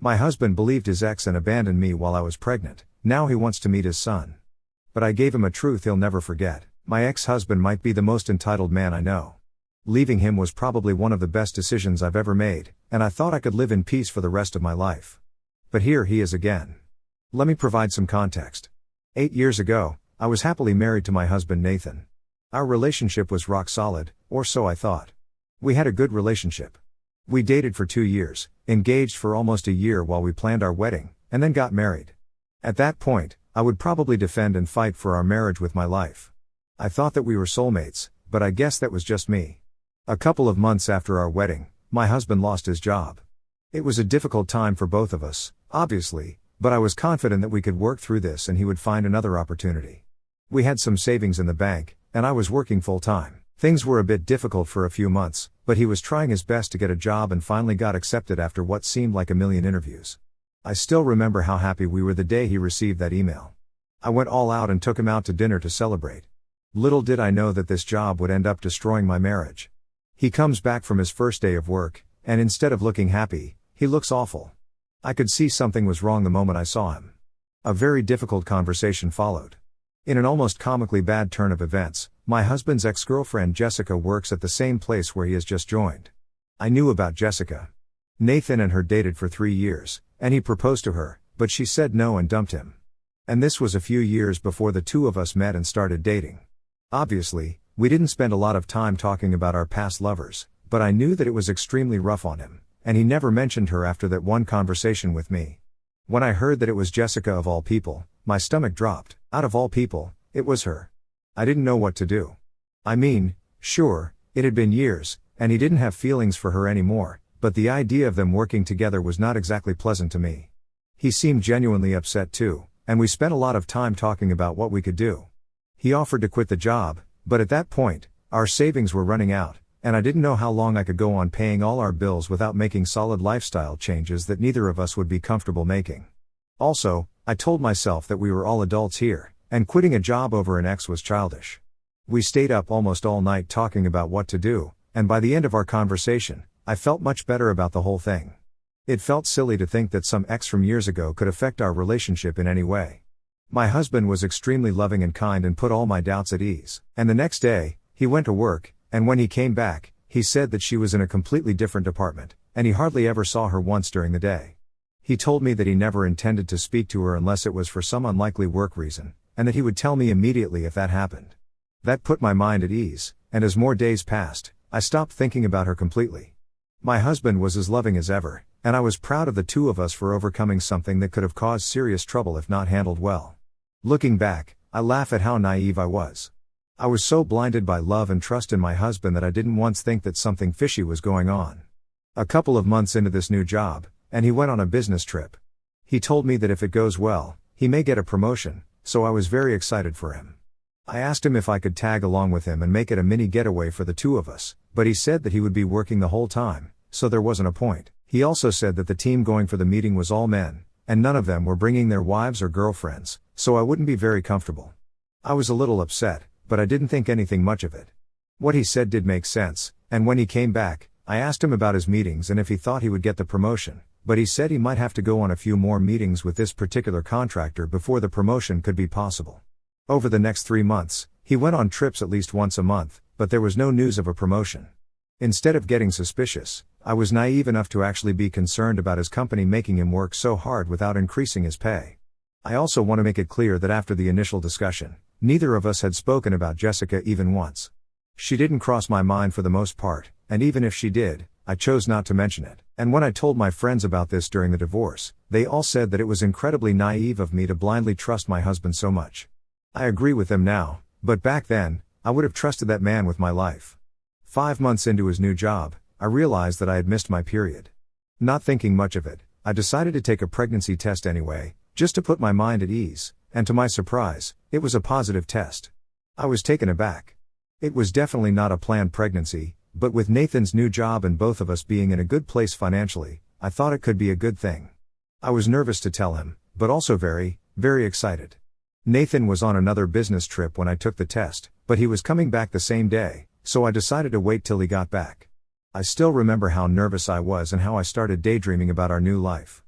My husband believed his ex and abandoned me while I was pregnant. Now he wants to meet his son. But I gave him a truth he'll never forget. My ex-husband might be the most entitled man I know. Leaving him was probably one of the best decisions I've ever made, and I thought I could live in peace for the rest of my life. But here he is again. Let me provide some context. 8 years ago, I was happily married to my husband Nathan. Our relationship was rock solid, or so I thought. We had a good relationship. We dated for 2 years, engaged for almost a year while we planned our wedding, and then got married. At that point, I would probably defend and fight for our marriage with my life. I thought that we were soulmates, but I guess that was just me. A couple of months after our wedding, my husband lost his job. It was a difficult time for both of us, obviously, but I was confident that we could work through this and he would find another opportunity. We had some savings in the bank, and I was working full-time. Things were a bit difficult for a few months, but he was trying his best to get a job and finally got accepted after what seemed like a million interviews. I still remember how happy we were the day he received that email. I went all out and took him out to dinner to celebrate. Little did I know that this job would end up destroying my marriage. He comes back from his first day of work, and instead of looking happy, he looks awful. I could see something was wrong the moment I saw him. A very difficult conversation followed. In an almost comically bad turn of events, my husband's ex-girlfriend Jessica works at the same place where he has just joined. I knew about Jessica. Nathan and her dated for 3 years, and he proposed to her, but she said no and dumped him. And this was a few years before the two of us met and started dating. Obviously, we didn't spend a lot of time talking about our past lovers, but I knew that it was extremely rough on him, and he never mentioned her after that one conversation with me. When I heard that it was Jessica of all people, my stomach dropped. Out of all people, it was her. I didn't know what to do. I mean, sure, it had been years, and he didn't have feelings for her anymore, but the idea of them working together was not exactly pleasant to me. He seemed genuinely upset too, and we spent a lot of time talking about what we could do. He offered to quit the job, but at that point, our savings were running out, and I didn't know how long I could go on paying all our bills without making solid lifestyle changes that neither of us would be comfortable making. Also, I told myself that we were all adults here, and quitting a job over an ex was childish. We stayed up almost all night talking about what to do, and by the end of our conversation, I felt much better about the whole thing. It felt silly to think that some ex from years ago could affect our relationship in any way. My husband was extremely loving and kind and put all my doubts at ease. And the next day, he went to work, and when he came back, he said that she was in a completely different department, and he hardly ever saw her once during the day. He told me that he never intended to speak to her unless it was for some unlikely work reason, and that he would tell me immediately if that happened. That put my mind at ease, and as more days passed, I stopped thinking about her completely. My husband was as loving as ever, and I was proud of the two of us for overcoming something that could have caused serious trouble if not handled well. Looking back, I laugh at how naive I was. I was so blinded by love and trust in my husband that I didn't once think that something fishy was going on. A couple of months into this new job, and he went on a business trip. He told me that if it goes well, he may get a promotion, so I was very excited for him. I asked him if I could tag along with him and make it a mini getaway for the two of us, but he said that he would be working the whole time, so there wasn't a point. He also said that the team going for the meeting was all men, and none of them were bringing their wives or girlfriends, so I wouldn't be very comfortable. I was a little upset, but I didn't think anything much of it. What he said did make sense, and when he came back, I asked him about his meetings and if he thought he would get the promotion, but he said he might have to go on a few more meetings with this particular contractor before the promotion could be possible. Over the next 3 months, he went on trips at least once a month, but there was no news of a promotion. Instead of getting suspicious, I was naive enough to actually be concerned about his company making him work so hard without increasing his pay. I also want to make it clear that after the initial discussion, neither of us had spoken about Jessica even once. She didn't cross my mind for the most part, and even if she did, I chose not to mention it. And when I told my friends about this during the divorce, they all said that it was incredibly naive of me to blindly trust my husband so much. I agree with them now, but back then, I would have trusted that man with my life. 5 months into his new job, I realized that I had missed my period. Not thinking much of it, I decided to take a pregnancy test anyway, just to put my mind at ease, and to my surprise, it was a positive test. I was taken aback. It was definitely not a planned pregnancy, but with Nathan's new job and both of us being in a good place financially, I thought it could be a good thing. I was nervous to tell him, but also very, very excited. Nathan was on another business trip when I took the test, but he was coming back the same day, so I decided to wait till he got back. I still remember how nervous I was and how I started daydreaming about our new life.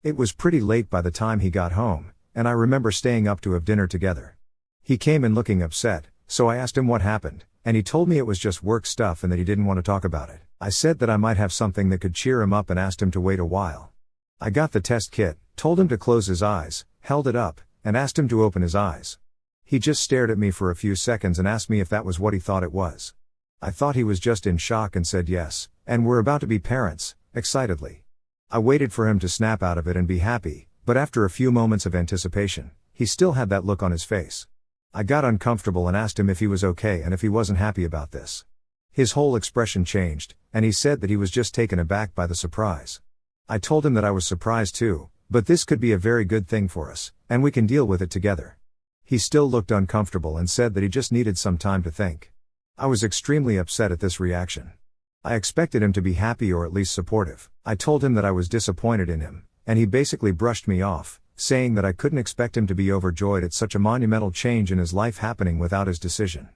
It was pretty late by the time he got home, and I remember staying up to have dinner together. He came in looking upset, so I asked him what happened, and he told me it was just work stuff and that he didn't want to talk about it. I said that I might have something that could cheer him up and asked him to wait a while. I got the test kit, told him to close his eyes, held it up, and asked him to open his eyes. He just stared at me for a few seconds and asked me if that was what he thought it was. I thought he was just in shock and said yes, and we're about to be parents, excitedly. I waited for him to snap out of it and be happy, but after a few moments of anticipation, he still had that look on his face. I got uncomfortable and asked him if he was okay and if he wasn't happy about this. His whole expression changed, and he said that he was just taken aback by the surprise. I told him that I was surprised too, but this could be a very good thing for us, and we can deal with it together. He still looked uncomfortable and said that he just needed some time to think. I was extremely upset at this reaction. I expected him to be happy or at least supportive. I told him that I was disappointed in him, and he basically brushed me off, saying that I couldn't expect him to be overjoyed at such a monumental change in his life happening without his decision.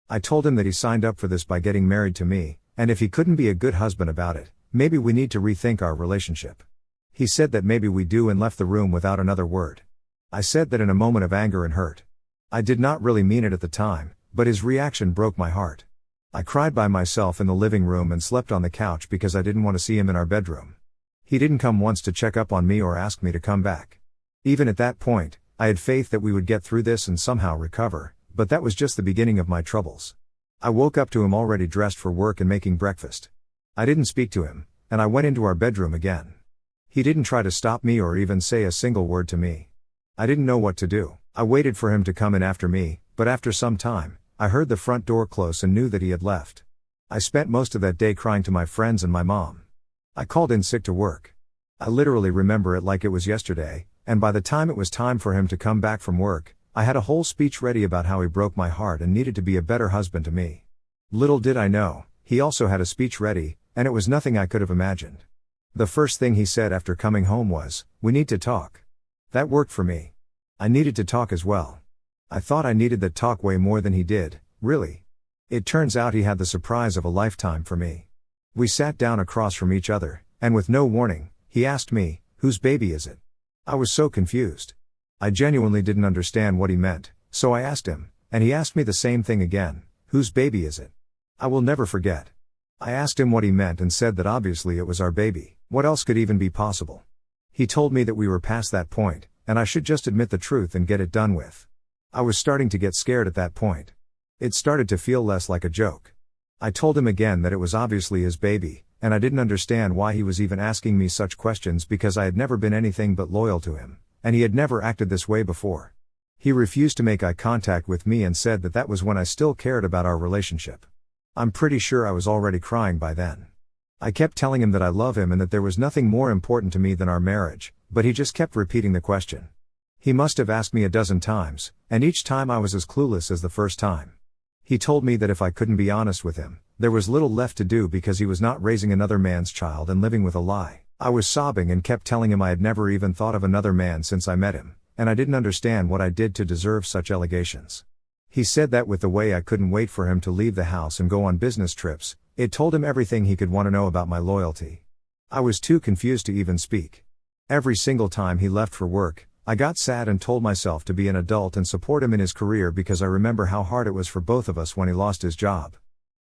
I told him that he signed up for this by getting married to me, and if he couldn't be a good husband about it, maybe we need to rethink our relationship. He said that maybe we do and left the room without another word. I said that in a moment of anger and hurt. I did not really mean it at the time, but his reaction broke my heart. I cried by myself in the living room and slept on the couch because I didn't want to see him in our bedroom. He didn't come once to check up on me or ask me to come back. Even at that point, I had faith that we would get through this and somehow recover, but that was just the beginning of my troubles. I woke up to him already dressed for work and making breakfast. I didn't speak to him, and I went into our bedroom again. He didn't try to stop me or even say a single word to me. I didn't know what to do. I waited for him to come in after me, but after some time, I heard the front door close and knew that he had left. I spent most of that day crying to my friends and my mom. I called in sick to work. I literally remember it like it was yesterday, and by the time it was time for him to come back from work, I had a whole speech ready about how he broke my heart and needed to be a better husband to me. Little did I know, he also had a speech ready, and it was nothing I could have imagined. The first thing he said after coming home was, "We need to talk." That worked for me. I needed to talk as well. I thought I needed that talk way more than he did, really. It turns out he had the surprise of a lifetime for me. We sat down across from each other, and with no warning, he asked me, "Whose baby is it?" I was so confused. I genuinely didn't understand what he meant, so I asked him, and he asked me the same thing again, "Whose baby is it?" I will never forget. I asked him what he meant and said that obviously it was our baby. What else could even be possible? He told me that we were past that point, and I should just admit the truth and get it done with. I was starting to get scared at that point. It started to feel less like a joke. I told him again that it was obviously his baby, and I didn't understand why he was even asking me such questions because I had never been anything but loyal to him, and he had never acted this way before. He refused to make eye contact with me and said that that was when I still cared about our relationship. I'm pretty sure I was already crying by then. I kept telling him that I love him and that there was nothing more important to me than our marriage, but he just kept repeating the question. He must have asked me a dozen times, and each time I was as clueless as the first time. He told me that if I couldn't be honest with him, there was little left to do because he was not raising another man's child and living with a lie. I was sobbing and kept telling him I had never even thought of another man since I met him, and I didn't understand what I did to deserve such allegations. He said that with the way I couldn't wait for him to leave the house and go on business trips, it told him everything he could want to know about my loyalty. I was too confused to even speak. Every single time he left for work, I got sad and told myself to be an adult and support him in his career because I remember how hard it was for both of us when he lost his job.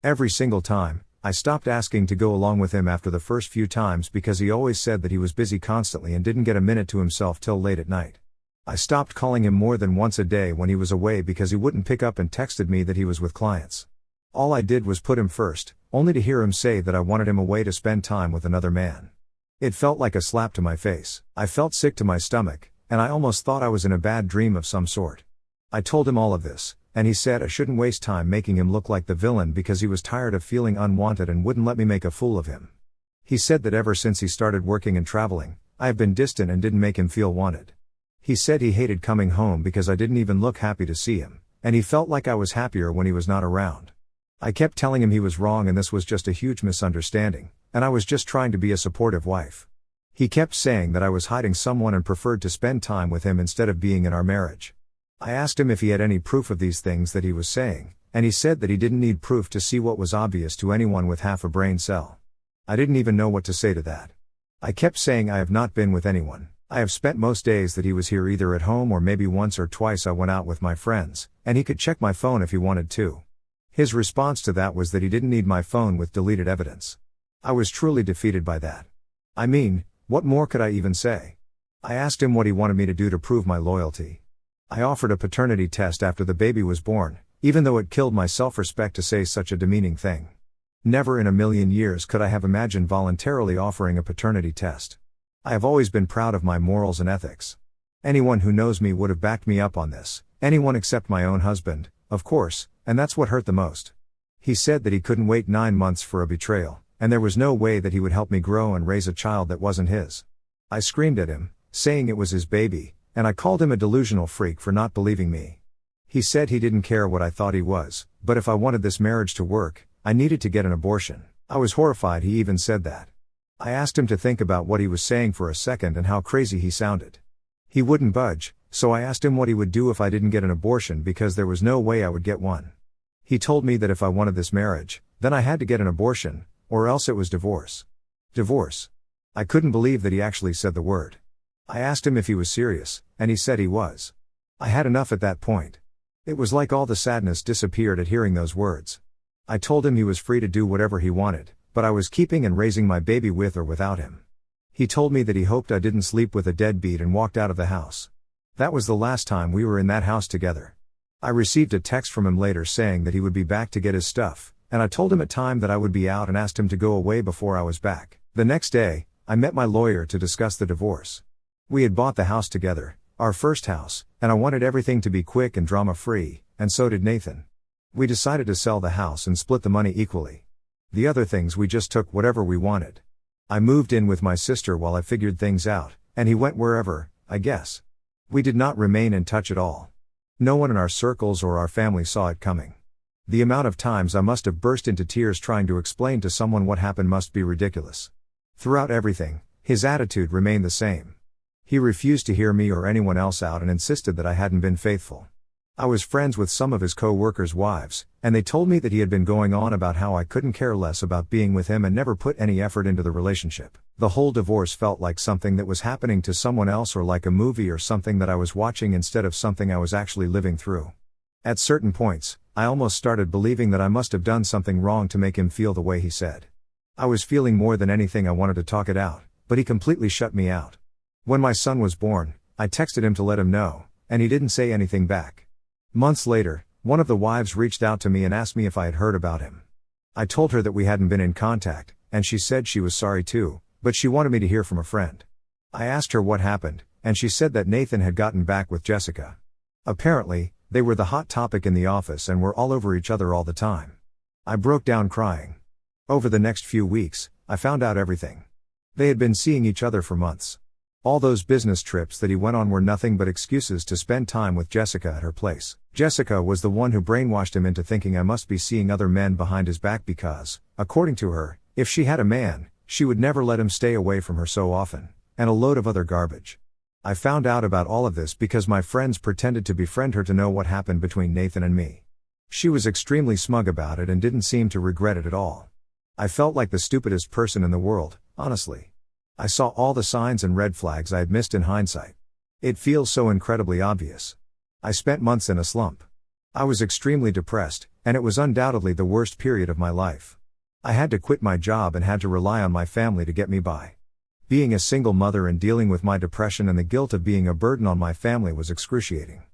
Every single time, I stopped asking to go along with him after the first few times because he always said that he was busy constantly and didn't get a minute to himself till late at night. I stopped calling him more than once a day when he was away because he wouldn't pick up and texted me that he was with clients. All I did was put him first, only to hear him say that I wanted him away to spend time with another man. It felt like a slap to my face. I felt sick to my stomach, and I almost thought I was in a bad dream of some sort. I told him all of this, and he said I shouldn't waste time making him look like the villain because he was tired of feeling unwanted and wouldn't let me make a fool of him. He said that ever since he started working and traveling, I have been distant and didn't make him feel wanted. He said he hated coming home because I didn't even look happy to see him, and he felt like I was happier when he was not around. I kept telling him he was wrong and this was just a huge misunderstanding, and I was just trying to be a supportive wife. He kept saying that I was hiding someone and preferred to spend time with him instead of being in our marriage. I asked him if he had any proof of these things that he was saying, and he said that he didn't need proof to see what was obvious to anyone with half a brain cell. I didn't even know what to say to that. I kept saying I have not been with anyone, I have spent most days that he was here either at home or maybe once or twice I went out with my friends, and he could check my phone if he wanted to. His response to that was that he didn't need my phone with deleted evidence. I was truly defeated by that. I mean, what more could I even say? I asked him what he wanted me to do to prove my loyalty. I offered a paternity test after the baby was born, even though it killed my self-respect to say such a demeaning thing. Never in a million years could I have imagined voluntarily offering a paternity test. I have always been proud of my morals and ethics. Anyone who knows me would have backed me up on this, anyone except my own husband, of course, and that's what hurt the most. He said that he couldn't wait 9 months for a betrayal, and there was no way that he would help me grow and raise a child that wasn't his. I screamed at him, saying it was his baby, and I called him a delusional freak for not believing me. He said he didn't care what I thought he was, but if I wanted this marriage to work, I needed to get an abortion. I was horrified he even said that. I asked him to think about what he was saying for a second and how crazy he sounded. He wouldn't budge, so I asked him what he would do if I didn't get an abortion because there was no way I would get one. He told me that if I wanted this marriage, then I had to get an abortion, or else it was divorce. Divorce. I couldn't believe that he actually said the word. I asked him if he was serious, and he said he was. I had enough at that point. It was like all the sadness disappeared at hearing those words. I told him he was free to do whatever he wanted, but I was keeping and raising my baby with or without him. He told me that he hoped I didn't sleep with a deadbeat and walked out of the house. That was the last time we were in that house together. I received a text from him later saying that he would be back to get his stuff, and I told him at time that I would be out and asked him to go away before I was back. The next day, I met my lawyer to discuss the divorce. We had bought the house together, our first house, and I wanted everything to be quick and drama-free, and so did Nathan. We decided to sell the house and split the money equally. The other things we just took whatever we wanted. I moved in with my sister while I figured things out, and he went wherever, I guess. We did not remain in touch at all. No one in our circles or our family saw it coming. The amount of times I must have burst into tears trying to explain to someone what happened must be ridiculous. Throughout everything, his attitude remained the same. He refused to hear me or anyone else out and insisted that I hadn't been faithful. I was friends with some of his co-workers' wives, and they told me that he had been going on about how I couldn't care less about being with him and never put any effort into the relationship. The whole divorce felt like something that was happening to someone else or like a movie or something that I was watching instead of something I was actually living through. At certain points, I almost started believing that I must have done something wrong to make him feel the way he said. I was feeling more than anything I wanted to talk it out, but he completely shut me out. When my son was born, I texted him to let him know, and he didn't say anything back. Months later, one of the wives reached out to me and asked me if I had heard about him. I told her that we hadn't been in contact, and she said she was sorry too, but she wanted me to hear from a friend. I asked her what happened, and she said that Nathan had gotten back with Jessica. Apparently, they were the hot topic in the office and were all over each other all the time. I broke down crying. Over the next few weeks, I found out everything. They had been seeing each other for months. All those business trips that he went on were nothing but excuses to spend time with Jessica at her place. Jessica was the one who brainwashed him into thinking I must be seeing other men behind his back because, according to her, if she had a man, she would never let him stay away from her so often, and a load of other garbage. I found out about all of this because my friends pretended to befriend her to know what happened between Nathan and me. She was extremely smug about it and didn't seem to regret it at all. I felt like the stupidest person in the world, honestly. I saw all the signs and red flags I had missed in hindsight. It feels so incredibly obvious. I spent months in a slump. I was extremely depressed, and it was undoubtedly the worst period of my life. I had to quit my job and had to rely on my family to get me by. Being a single mother and dealing with my depression and the guilt of being a burden on my family was excruciating.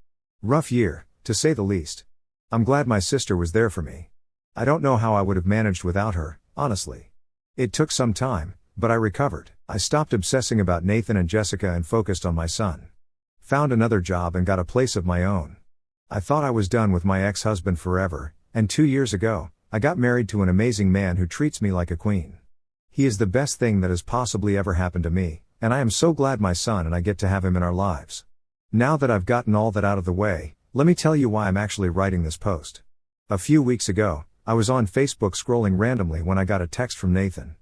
Rough year, to say the least. I'm glad my sister was there for me. I don't know how I would have managed without her, honestly. It took some time, but I recovered. I stopped obsessing about Nathan and Jessica and focused on my son. Found another job and got a place of my own. I thought I was done with my ex-husband forever, and 2 years ago, I got married to an amazing man who treats me like a queen. He is the best thing that has possibly ever happened to me, and I am so glad my son and I get to have him in our lives. Now that I've gotten all that out of the way, let me tell you why I'm actually writing this post. A few weeks ago, I was on Facebook scrolling randomly when I got a text from Nathan.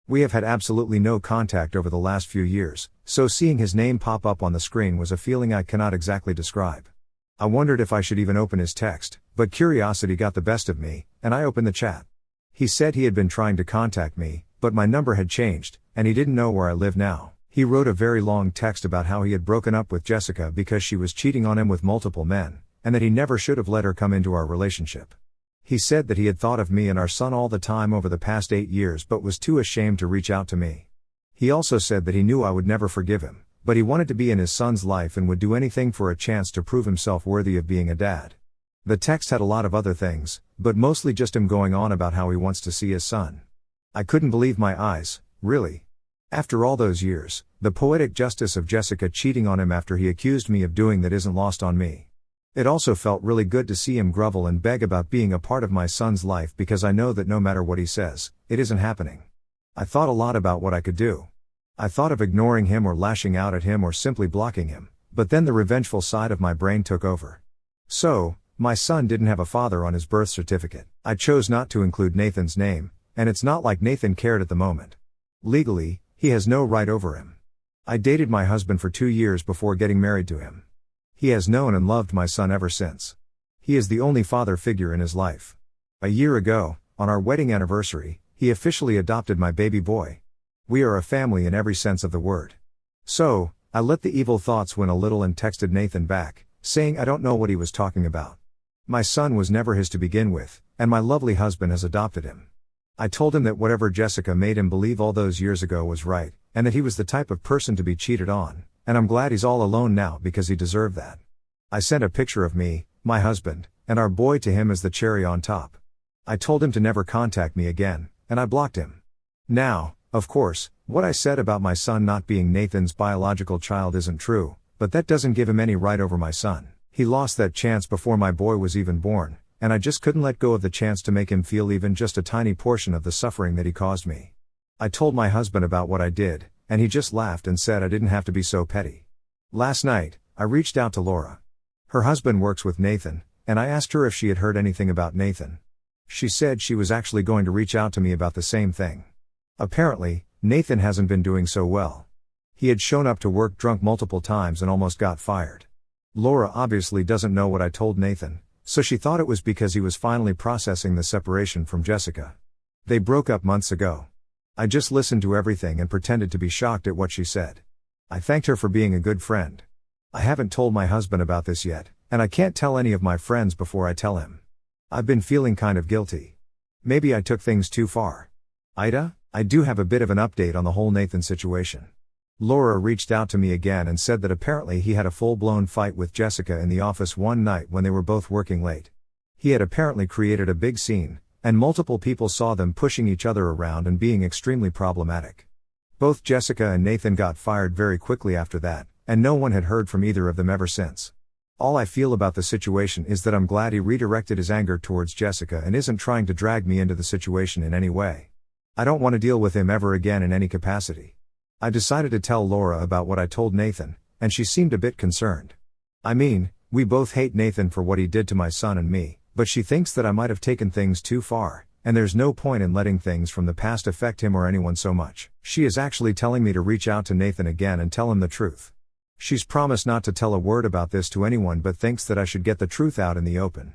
We have had absolutely no contact over the last few years, so seeing his name pop up on the screen was a feeling I cannot exactly describe. I wondered if I should even open his text, but curiosity got the best of me, and I opened the chat. He said he had been trying to contact me, but my number had changed, and he didn't know where I live now. He wrote a very long text about how he had broken up with Jessica because she was cheating on him with multiple men, and that he never should have let her come into our relationship. He said that he had thought of me and our son all the time over the past 8 years but was too ashamed to reach out to me. He also said that he knew I would never forgive him, but he wanted to be in his son's life and would do anything for a chance to prove himself worthy of being a dad. The text had a lot of other things, but mostly just him going on about how he wants to see his son. I couldn't believe my eyes, really. After all those years, the poetic justice of Jessica cheating on him after he accused me of doing that isn't lost on me. It also felt really good to see him grovel and beg about being a part of my son's life because I know that no matter what he says, it isn't happening. I thought a lot about what I could do. I thought of ignoring him or lashing out at him or simply blocking him, but then the revengeful side of my brain took over. So, my son didn't have a father on his birth certificate. I chose not to include Nathan's name, and it's not like Nathan cared at the moment. Legally, he has no right over him. I dated my husband for 2 years before getting married to him. He has known and loved my son ever since. He is the only father figure in his life. A year ago, on our wedding anniversary, he officially adopted my baby boy. We are a family in every sense of the word. So, I let the evil thoughts win a little and texted Nathan back, saying I don't know what he was talking about. My son was never his to begin with, and my lovely husband has adopted him. I told him that whatever Jessica made him believe all those years ago was right, and that he was the type of person to be cheated on, and I'm glad he's all alone now because he deserved that. I sent a picture of me, my husband, and our boy to him as the cherry on top. I told him to never contact me again, and I blocked him. Now, of course, what I said about my son not being Nathan's biological child isn't true, but that doesn't give him any right over my son. He lost that chance before my boy was even born, and I just couldn't let go of the chance to make him feel even just a tiny portion of the suffering that he caused me. I told my husband about what I did, and he just laughed and said I didn't have to be so petty. Last night, I reached out to Laura. Her husband works with Nathan, and I asked her if she had heard anything about Nathan. She said she was actually going to reach out to me about the same thing. Apparently, Nathan hasn't been doing so well. He had shown up to work drunk multiple times and almost got fired. Laura obviously doesn't know what I told Nathan, so she thought it was because he was finally processing the separation from Jessica. They broke up months ago. I just listened to everything and pretended to be shocked at what she said. I thanked her for being a good friend. I haven't told my husband about this yet, and I can't tell any of my friends before I tell him. I've been feeling kind of guilty. Maybe I took things too far. Ida, I do have a bit of an update on the whole Nathan situation. Laura reached out to me again and said that apparently he had a full-blown fight with Jessica in the office one night when they were both working late. He had apparently created a big scene, and multiple people saw them pushing each other around and being extremely problematic. Both Jessica and Nathan got fired very quickly after that, and no one had heard from either of them ever since. All I feel about the situation is that I'm glad he redirected his anger towards Jessica and isn't trying to drag me into the situation in any way. I don't want to deal with him ever again in any capacity. I decided to tell Laura about what I told Nathan, and she seemed a bit concerned. I mean, we both hate Nathan for what he did to my son and me, but she thinks that I might have taken things too far, and there's no point in letting things from the past affect him or anyone so much. She is actually telling me to reach out to Nathan again and tell him the truth. She's promised not to tell a word about this to anyone but thinks that I should get the truth out in the open.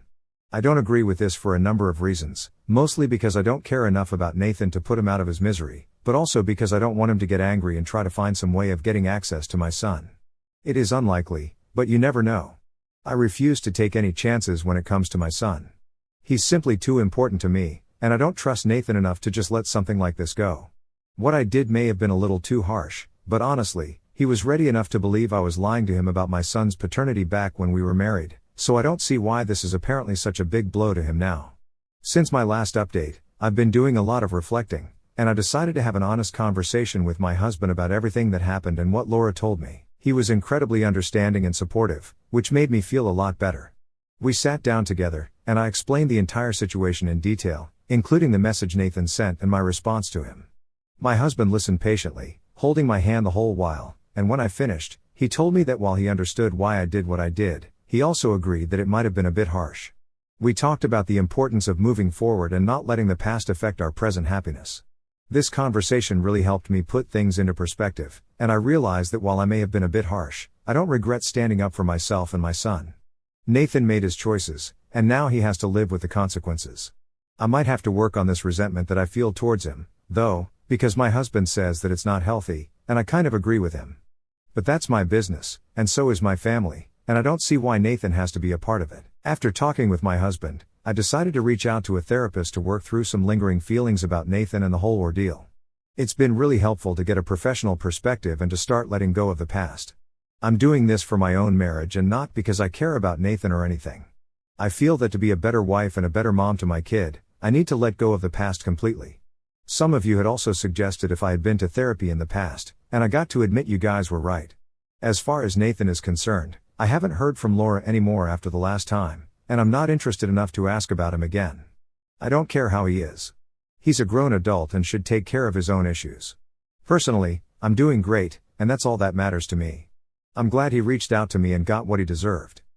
I don't agree with this for a number of reasons, mostly because I don't care enough about Nathan to put him out of his misery, but also because I don't want him to get angry and try to find some way of getting access to my son. It is unlikely, but you never know. I refuse to take any chances when it comes to my son. He's simply too important to me, and I don't trust Nathan enough to just let something like this go. What I did may have been a little too harsh, but honestly, he was ready enough to believe I was lying to him about my son's paternity back when we were married, so I don't see why this is apparently such a big blow to him now. Since my last update, I've been doing a lot of reflecting, and I decided to have an honest conversation with my husband about everything that happened and what Laura told me. He was incredibly understanding and supportive, which made me feel a lot better. We sat down together, and I explained the entire situation in detail, including the message Nathan sent and my response to him. My husband listened patiently, holding my hand the whole while, and when I finished, he told me that while he understood why I did what I did, he also agreed that it might have been a bit harsh. We talked about the importance of moving forward and not letting the past affect our present happiness. This conversation really helped me put things into perspective, and I realized that while I may have been a bit harsh, I don't regret standing up for myself and my son. Nathan made his choices, and now he has to live with the consequences. I might have to work on this resentment that I feel towards him, though, because my husband says that it's not healthy, and I kind of agree with him. But that's my business, and so is my family, and I don't see why Nathan has to be a part of it. After talking with my husband, I decided to reach out to a therapist to work through some lingering feelings about Nathan and the whole ordeal. It's been really helpful to get a professional perspective and to start letting go of the past. I'm doing this for my own marriage and not because I care about Nathan or anything. I feel that to be a better wife and a better mom to my kid, I need to let go of the past completely. Some of you had also suggested if I had been to therapy in the past, and I got to admit you guys were right. As far as Nathan is concerned, I haven't heard from Laura anymore after the last time, and I'm not interested enough to ask about him again. I don't care how he is. He's a grown adult and should take care of his own issues. Personally, I'm doing great, and that's all that matters to me. I'm glad he reached out to me and got what he deserved.